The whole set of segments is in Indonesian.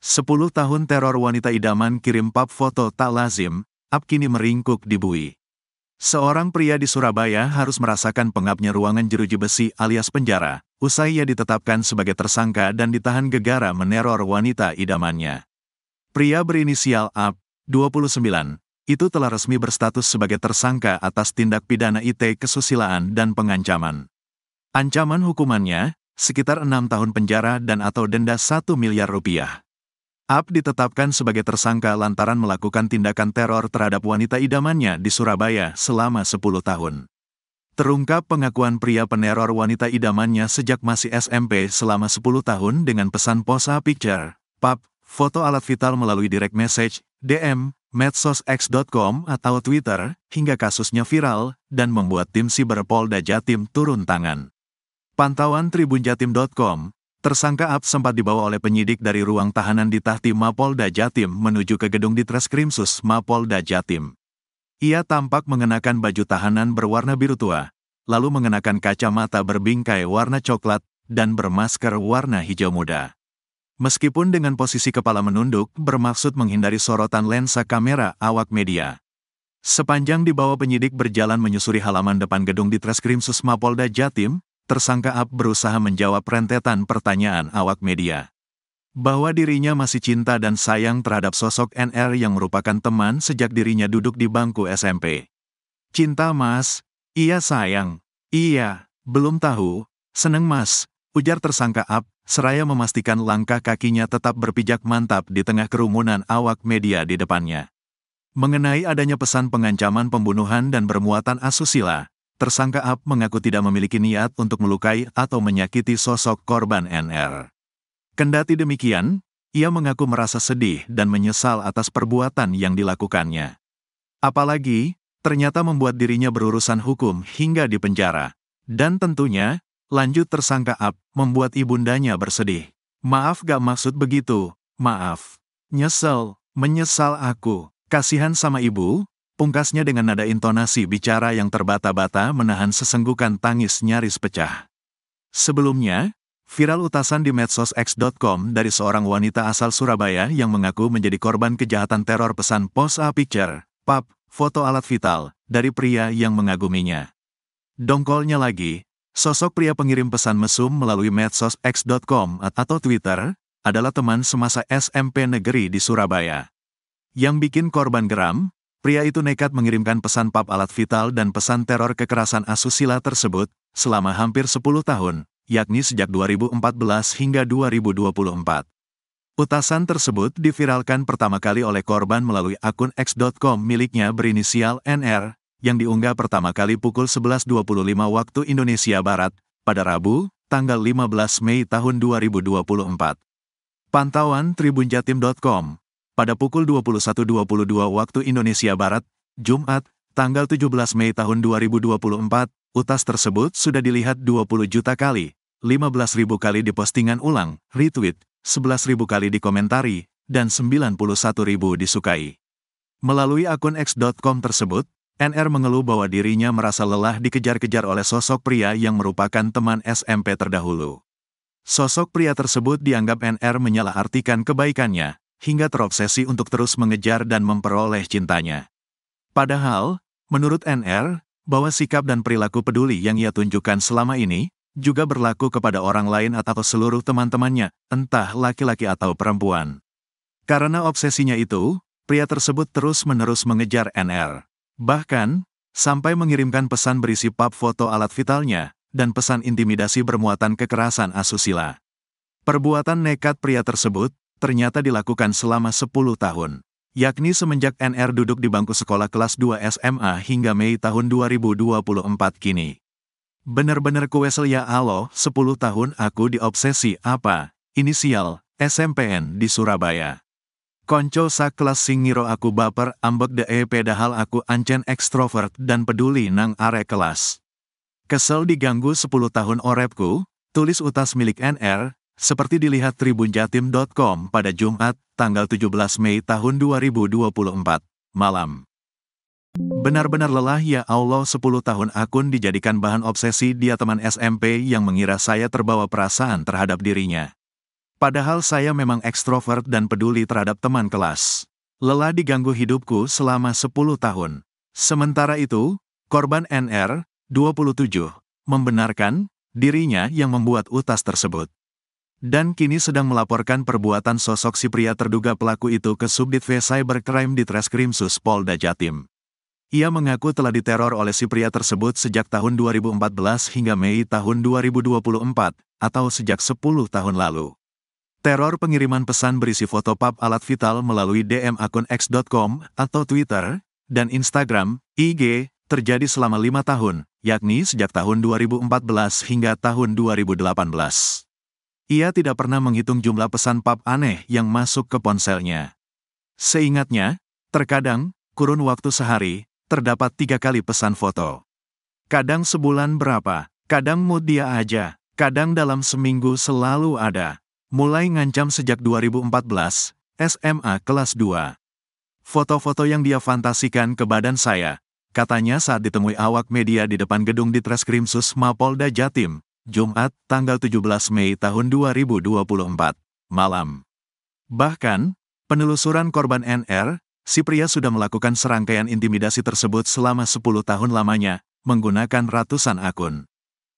10 tahun teror wanita idaman kirim pap foto tak lazim, Ap kini meringkuk di bui. Seorang pria di Surabaya harus merasakan pengapnya ruangan jeruji besi alias penjara, usai ia ditetapkan sebagai tersangka dan ditahan gegara meneror wanita idamannya. Pria berinisial Ap, 29, itu telah resmi berstatus sebagai tersangka atas tindak pidana IT kesusilaan dan pengancaman. Ancaman hukumannya, sekitar 6 tahun penjara dan atau denda 1 miliar rupiah. Ap ditetapkan sebagai tersangka lantaran melakukan tindakan teror terhadap wanita idamannya di Surabaya selama 10 tahun. Terungkap pengakuan pria peneror wanita idamannya sejak masih SMP selama 10 tahun dengan pesan posa picture, pap, foto alat vital melalui direct message, DM, medsos x.com atau Twitter, hingga kasusnya viral dan membuat tim siber Polda Jatim turun tangan. Pantauan tribunjatim.com, tersangka Ap sempat dibawa oleh penyidik dari ruang tahanan di Tahti Mapolda Jatim menuju ke gedung Ditreskrimsus Mapolda Jatim. Ia tampak mengenakan baju tahanan berwarna biru tua, lalu mengenakan kacamata berbingkai warna coklat dan bermasker warna hijau muda. Meskipun dengan posisi kepala menunduk bermaksud menghindari sorotan lensa kamera awak media. Sepanjang dibawa penyidik berjalan menyusuri halaman depan gedung Ditreskrimsus Mapolda Jatim, tersangka Ap berusaha menjawab rentetan pertanyaan awak media. Bahwa dirinya masih cinta dan sayang terhadap sosok NR yang merupakan teman sejak dirinya duduk di bangku SMP. Cinta mas? Iya sayang. Iya, belum tahu. Seneng mas, ujar tersangka Ap, seraya memastikan langkah kakinya tetap berpijak mantap di tengah kerumunan awak media di depannya. Mengenai adanya pesan pengancaman pembunuhan dan bermuatan asusila, tersangka Ap mengaku tidak memiliki niat untuk melukai atau menyakiti sosok korban NR. Kendati demikian, ia mengaku merasa sedih dan menyesal atas perbuatan yang dilakukannya. Apalagi, ternyata membuat dirinya berurusan hukum hingga di penjara. Dan tentunya, lanjut tersangka Ap, membuat ibundanya bersedih. Maaf gak maksud begitu, maaf. Menyesal aku. Kasihan sama ibu. Pungkasnya dengan nada intonasi bicara yang terbata-bata menahan sesenggukan tangis nyaris pecah. Sebelumnya, viral utasan di medsos x.com dari seorang wanita asal Surabaya yang mengaku menjadi korban kejahatan teror pesan posa picture, pap, foto alat vital, dari pria yang mengaguminya. Dongkolnya lagi, sosok pria pengirim pesan mesum melalui medsos x.com atau Twitter, adalah teman semasa SMP negeri di Surabaya. Yang bikin korban geram, pria itu nekat mengirimkan pesan pap alat vital dan pesan teror kekerasan asusila tersebut selama hampir 10 tahun, yakni sejak 2014 hingga 2024. Utasan tersebut diviralkan pertama kali oleh korban melalui akun x.com miliknya berinisial NR, yang diunggah pertama kali pukul 11.25 waktu Indonesia Barat, pada Rabu, tanggal 15 Mei tahun 2024. Pantauan tribunjatim.com. Pada pukul 21.22 waktu Indonesia Barat, Jumat, tanggal 17 Mei tahun 2024, utas tersebut sudah dilihat 20 juta kali, 15.000 kali di postingan ulang, retweet, 11.000 kali dikomentari, dan 91.000 disukai. Melalui akun x.com tersebut, NR mengeluh bahwa dirinya merasa lelah dikejar-kejar oleh sosok pria yang merupakan teman SMP terdahulu. Sosok pria tersebut dianggap NR menyalahartikan kebaikannya, hingga terobsesi untuk terus mengejar dan memperoleh cintanya. Padahal, menurut NR, bahwa sikap dan perilaku peduli yang ia tunjukkan selama ini, juga berlaku kepada orang lain atau seluruh teman-temannya, entah laki-laki atau perempuan. Karena obsesinya itu, pria tersebut terus-menerus mengejar NR. Bahkan, sampai mengirimkan pesan berisi pap foto alat vitalnya, dan pesan intimidasi bermuatan kekerasan asusila. Perbuatan nekat pria tersebut, ternyata dilakukan selama 10 tahun, yakni semenjak NR duduk di bangku sekolah kelas 2 SMA hingga Mei tahun 2024 kini. Bener-bener kuesel ya Allah, 10 tahun aku diobsesi apa, inisial, SMPN di Surabaya. Konco sak kelas sing ngiro aku baper ambek de pedahal aku ancen ekstrovert dan peduli nang arek kelas. Kesel diganggu 10 tahun orepku, tulis utas milik NR, seperti dilihat tribunjatim.com pada Jumat, tanggal 17 Mei tahun 2024, malam. Benar-benar lelah ya Allah, 10 tahun akun dijadikan bahan obsesi dia teman SMP yang mengira saya terbawa perasaan terhadap dirinya. Padahal saya memang ekstrovert dan peduli terhadap teman kelas. Lelah diganggu hidupku selama 10 tahun. Sementara itu, korban NR, 27, membenarkan dirinya yang membuat utas tersebut. Dan kini sedang melaporkan perbuatan sosok si pria terduga pelaku itu ke Subdit V Cybercrime di Treskrimsus Polda Jatim. Ia mengaku telah diteror oleh si pria tersebut sejak tahun 2014 hingga Mei tahun 2024, atau sejak 10 tahun lalu. Teror pengiriman pesan berisi foto pap alat vital melalui DM akun X.com atau Twitter dan Instagram, IG, terjadi selama 5 tahun, yakni sejak tahun 2014 hingga tahun 2018. Ia tidak pernah menghitung jumlah pesan pap aneh yang masuk ke ponselnya. Seingatnya, terkadang, kurun waktu sehari, terdapat 3 kali pesan foto. Kadang sebulan berapa, kadang mood dia aja, kadang dalam seminggu selalu ada. Mulai ngancam sejak 2014, SMA kelas 2. Foto-foto yang dia fantasikan ke badan saya, katanya saat ditemui awak media di depan gedung di Treskrimsus Mapolda Jatim, Jumat, tanggal 17 Mei tahun 2024, malam. Bahkan, penelusuran korban NR, si pria sudah melakukan serangkaian intimidasi tersebut selama 10 tahun lamanya, menggunakan ratusan akun.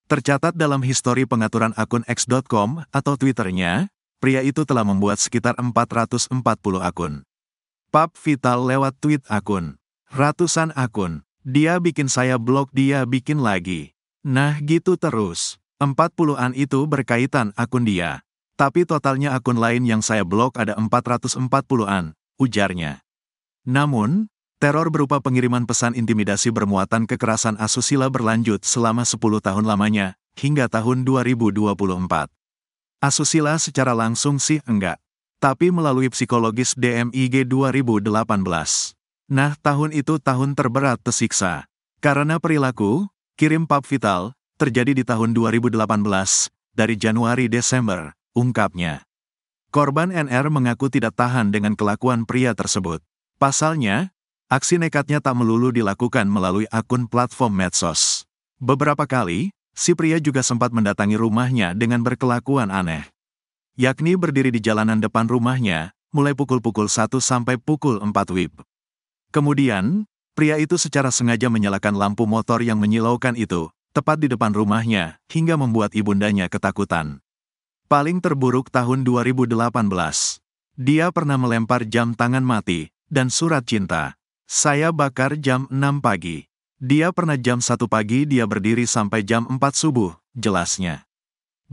Tercatat dalam histori pengaturan akun X.com atau Twitternya, pria itu telah membuat sekitar 440 akun. Pap vital lewat tweet akun. Ratusan akun. Dia bikin saya blok, dia bikin lagi. Nah gitu terus. 40-an itu berkaitan akun dia. Tapi totalnya akun lain yang saya blok ada 440-an, ujarnya. Namun, teror berupa pengiriman pesan intimidasi bermuatan kekerasan asusila berlanjut selama 10 tahun lamanya, hingga tahun 2024. Asusila secara langsung sih enggak, tapi melalui psikologis DMIG 2018. Nah tahun itu tahun terberat tersiksa. Karena perilaku, kirim pap vital, terjadi di tahun 2018, dari Januari-Desember, ungkapnya. Korban NR mengaku tidak tahan dengan kelakuan pria tersebut. Pasalnya, aksi nekatnya tak melulu dilakukan melalui akun platform medsos. Beberapa kali, si pria juga sempat mendatangi rumahnya dengan berkelakuan aneh. Yakni berdiri di jalanan depan rumahnya, mulai pukul 1 sampai pukul 4 WIB. Kemudian, pria itu secara sengaja menyalakan lampu motor yang menyilaukan itu, tepat di depan rumahnya, hingga membuat ibundanya ketakutan. Paling terburuk tahun 2018. Dia pernah melempar jam tangan mati, dan surat cinta. Saya bakar jam 6 pagi. Dia pernah jam 1 pagi dia berdiri sampai jam 4 subuh, jelasnya.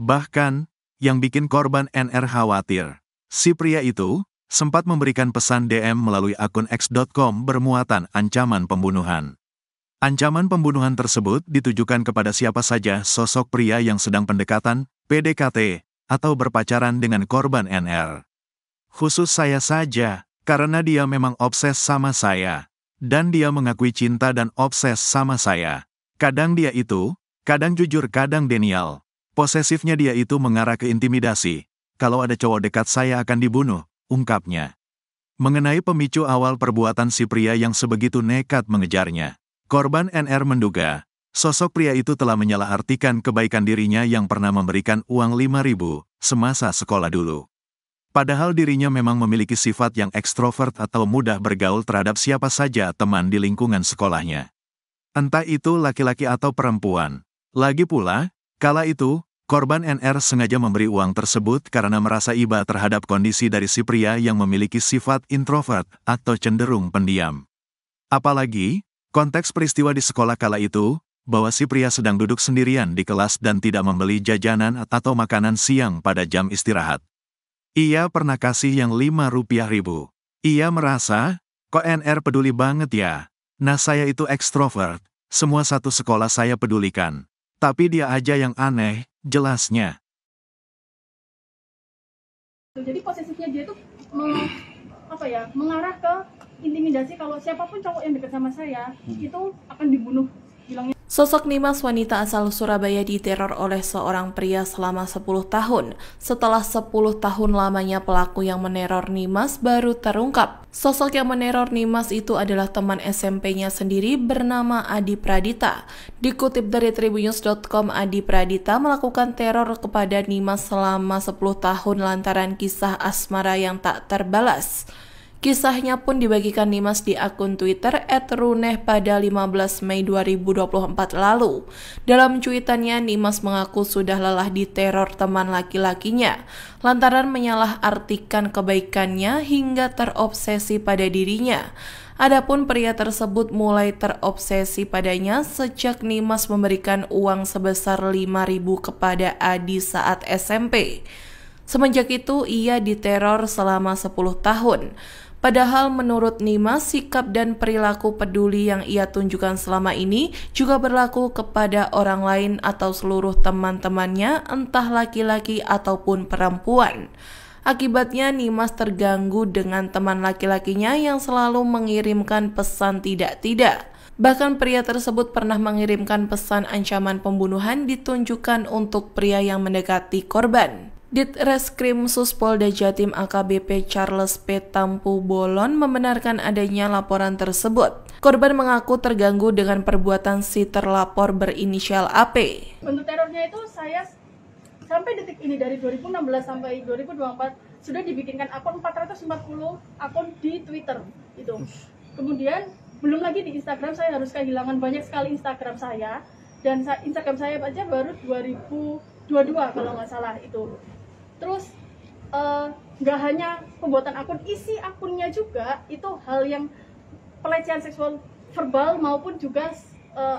Bahkan, yang bikin korban NR khawatir, si pria itu sempat memberikan pesan DM melalui akun X.com bermuatan ancaman pembunuhan. Ancaman pembunuhan tersebut ditujukan kepada siapa saja sosok pria yang sedang pendekatan, PDKT, atau berpacaran dengan korban NR. Khusus saya saja, karena dia memang obses sama saya. Dan dia mengakui cinta dan obses sama saya. Kadang dia itu, kadang jujur, kadang denial. Posesifnya dia itu mengarah ke intimidasi. Kalau ada cowok dekat saya akan dibunuh, ungkapnya. Mengenai pemicu awal perbuatan si pria yang sebegitu nekat mengejarnya, korban NR menduga, sosok pria itu telah menyalahartikan kebaikan dirinya yang pernah memberikan uang 5.000 semasa sekolah dulu. Padahal dirinya memang memiliki sifat yang ekstrovert atau mudah bergaul terhadap siapa saja teman di lingkungan sekolahnya. Entah itu laki-laki atau perempuan. Lagi pula, kala itu, korban NR sengaja memberi uang tersebut karena merasa iba terhadap kondisi dari si pria yang memiliki sifat introvert atau cenderung pendiam. Apalagi, konteks peristiwa di sekolah kala itu, bahwa si pria sedang duduk sendirian di kelas dan tidak membeli jajanan atau makanan siang pada jam istirahat. Ia pernah kasih yang Rp5.000. Ia merasa, kok NR peduli banget ya? Nah saya itu ekstrovert, semua satu sekolah saya pedulikan. Tapi dia aja yang aneh, jelasnya. Jadi posesifnya dia tuh mengarah ke intimidasi kalau siapapun cowok yang dekat sama saya itu akan dibunuh, bilangnya. Sosok Nimas, wanita asal Surabaya, diteror oleh seorang pria selama 10 tahun. Setelah 10 tahun lamanya pelaku yang meneror Nimas baru terungkap. Sosok yang meneror Nimas itu adalah teman SMP-nya sendiri bernama Adi Pradita. Dikutip dari tribunnews.com, Adi Pradita melakukan teror kepada Nimas selama 10 tahun lantaran kisah asmara yang tak terbalas. Kisahnya pun dibagikan Nimas di akun Twitter @runeh pada 15 Mei 2024 lalu. Dalam cuitannya, Nimas mengaku sudah lelah diteror teman laki-lakinya, lantaran menyalahartikan kebaikannya hingga terobsesi pada dirinya. Adapun pria tersebut mulai terobsesi padanya sejak Nimas memberikan uang sebesar 5.000 kepada Adi saat SMP. Semenjak itu, ia diteror selama 10 tahun. Padahal menurut Nimas, sikap dan perilaku peduli yang ia tunjukkan selama ini juga berlaku kepada orang lain atau seluruh teman-temannya, entah laki-laki ataupun perempuan. Akibatnya Nimas terganggu dengan teman laki-lakinya yang selalu mengirimkan pesan tidak-tidak. Bahkan pria tersebut pernah mengirimkan pesan ancaman pembunuhan ditunjukkan untuk pria yang mendekati korban. Ditreskrim Polda Jatim AKBP Charles P. Tampu Bolon membenarkan adanya laporan tersebut. Korban mengaku terganggu dengan perbuatan si terlapor berinisial AP. Bentuk terornya itu saya sampai detik ini dari 2016 sampai 2024 sudah dibikinkan akun 440 akun di Twitter itu. Kemudian belum lagi di Instagram, saya harus kehilangan banyak sekali Instagram saya, dan Instagram saya aja baru 2022 kalau nggak salah itu. Terus nggak hanya pembuatan akun, isi akunnya juga itu hal yang pelecehan seksual verbal maupun juga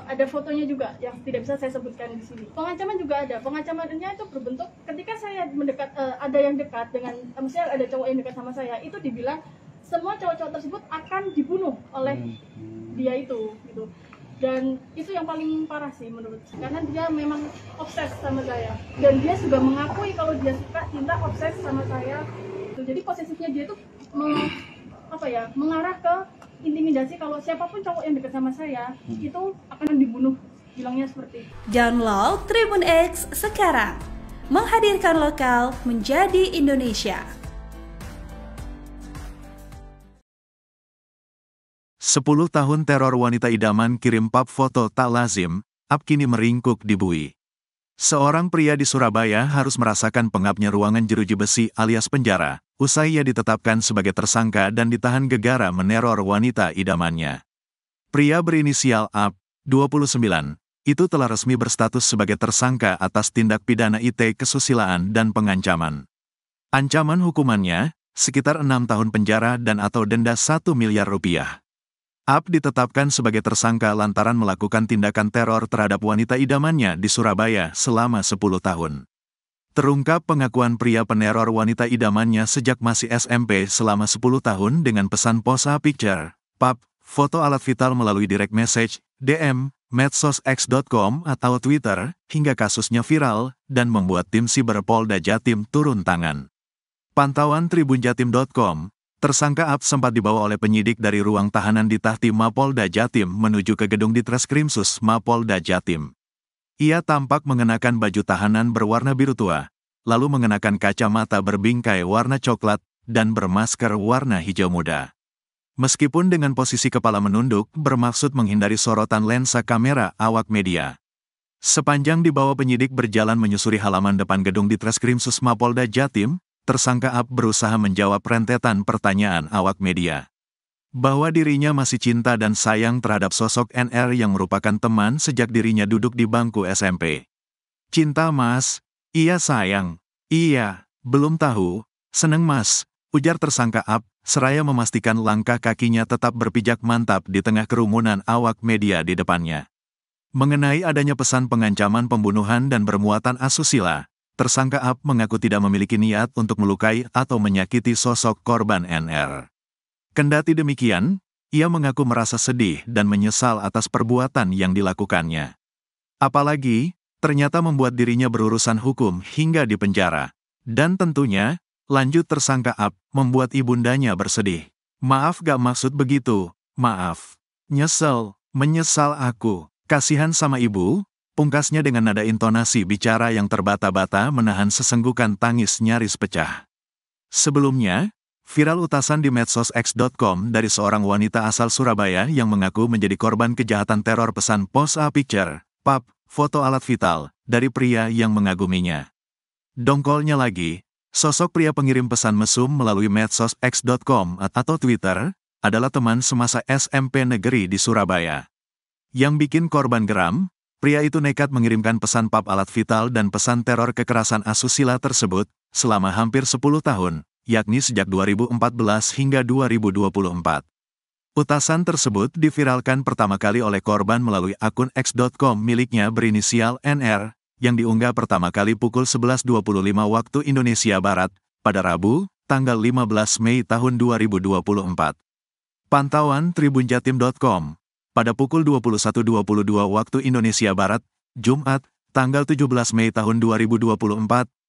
ada fotonya juga yang tidak bisa saya sebutkan di sini. Pengancaman juga ada. Pengancamannya itu berbentuk ketika saya mendekat, ada yang dekat dengan, misalnya ada cowok yang dekat sama saya, itu dibilang semua cowok-cowok tersebut akan dibunuh oleh dia itu, gitu. Dan itu yang paling parah sih menurut saya, karena dia memang obses sama saya, dan dia juga mengakui kalau dia suka, cinta, obses sama saya. Jadi posisinya dia itu mengarah ke intimidasi, kalau siapapun cowok yang dekat sama saya itu akan dibunuh, bilangnya seperti itu. Download Tribun X sekarang, menghadirkan lokal menjadi Indonesia. 10 tahun teror wanita idaman kirim pap foto tak lazim, Ap kini meringkuk di bui. Seorang pria di Surabaya harus merasakan pengapnya ruangan jeruji besi alias penjara, usai ia ditetapkan sebagai tersangka dan ditahan gegara meneror wanita idamannya. Pria berinisial Ap, 29, itu telah resmi berstatus sebagai tersangka atas tindak pidana IT kesusilaan dan pengancaman. Ancaman hukumannya, sekitar 6 tahun penjara dan atau denda 1 miliar rupiah. Ap ditetapkan sebagai tersangka lantaran melakukan tindakan teror terhadap wanita idamannya di Surabaya selama 10 tahun. Terungkap pengakuan pria peneror wanita idamannya sejak masih SMP selama 10 tahun dengan pesan posa picture, pap, foto alat vital melalui direct message, DM, medsos x.com atau Twitter, hingga kasusnya viral dan membuat tim siber Polda Jatim turun tangan. Pantauan tribunjatim.com, tersangka Ap sempat dibawa oleh penyidik dari ruang tahanan di Tahti Mapolda Jatim menuju ke gedung Ditreskrimsus Mapolda Jatim. Ia tampak mengenakan baju tahanan berwarna biru tua, lalu mengenakan kacamata berbingkai warna coklat dan bermasker warna hijau muda. Meskipun dengan posisi kepala menunduk bermaksud menghindari sorotan lensa kamera awak media. Sepanjang dibawa penyidik berjalan menyusuri halaman depan gedung Ditreskrimsus Mapolda Jatim, tersangka Ap berusaha menjawab rentetan pertanyaan awak media. Bahwa dirinya masih cinta dan sayang terhadap sosok NR yang merupakan teman sejak dirinya duduk di bangku SMP. Cinta mas, iya sayang, iya, belum tahu, seneng mas, ujar tersangka Ap, seraya memastikan langkah kakinya tetap berpijak mantap di tengah kerumunan awak media di depannya. Mengenai adanya pesan pengancaman pembunuhan dan bermuatan asusila, tersangka Ap mengaku tidak memiliki niat untuk melukai atau menyakiti sosok korban NR. Kendati demikian, ia mengaku merasa sedih dan menyesal atas perbuatan yang dilakukannya. Apalagi, ternyata membuat dirinya berurusan hukum hingga di penjara. Dan tentunya, lanjut tersangka Ap, membuat ibundanya bersedih. Maaf gak maksud begitu, maaf. Menyesal aku, Kasihan sama ibu, pungkasnya dengan nada intonasi bicara yang terbata-bata menahan sesenggukan tangis nyaris pecah. Sebelumnya, viral utasan di medsos X.com dari seorang wanita asal Surabaya yang mengaku menjadi korban kejahatan teror pesan pose a picture, pap, foto alat vital, dari pria yang mengaguminya. Dongkolnya lagi, sosok pria pengirim pesan mesum melalui medsos X.com atau Twitter, adalah teman semasa SMP negeri di Surabaya. Yang bikin korban geram, pria itu nekat mengirimkan pesan pap alat vital dan pesan teror kekerasan asusila tersebut, selama hampir 10 tahun, yakni sejak 2014 hingga 2024. Utasan tersebut diviralkan pertama kali oleh korban melalui akun X.com miliknya berinisial NR, yang diunggah pertama kali pukul 11.25 waktu Indonesia Barat, pada Rabu, tanggal 15 Mei tahun 2024. Pantauan tribunjatim.com, pada pukul 21.22 waktu Indonesia Barat, Jumat, tanggal 17 Mei tahun 2024,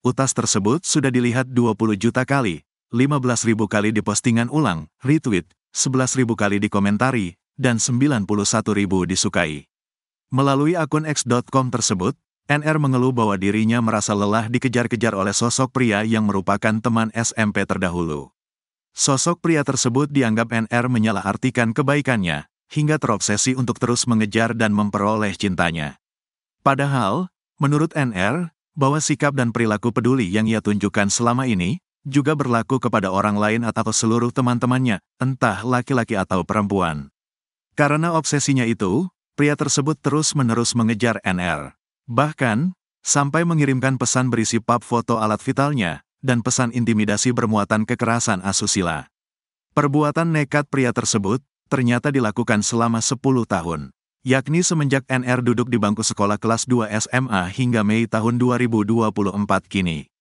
utas tersebut sudah dilihat 20 juta kali, 15.000 kali dipostingan ulang, retweet, 11.000 kali dikomentari, dan 91.000 disukai. Melalui akun X.com tersebut, NR mengeluh bahwa dirinya merasa lelah dikejar-kejar oleh sosok pria yang merupakan teman SMP terdahulu. Sosok pria tersebut dianggap NR menyalahartikan kebaikannya, hingga terobsesi untuk terus mengejar dan memperoleh cintanya. Padahal, menurut NR, bahwa sikap dan perilaku peduli yang ia tunjukkan selama ini, juga berlaku kepada orang lain atau seluruh teman-temannya, entah laki-laki atau perempuan. Karena obsesinya itu, pria tersebut terus-menerus mengejar NR. Bahkan, sampai mengirimkan pesan berisi pap foto alat vitalnya, dan pesan intimidasi bermuatan kekerasan asusila. Perbuatan nekat pria tersebut, ternyata dilakukan selama 10 tahun, yakni semenjak NR duduk di bangku sekolah kelas 2 SMA hingga Mei tahun 2024 kini.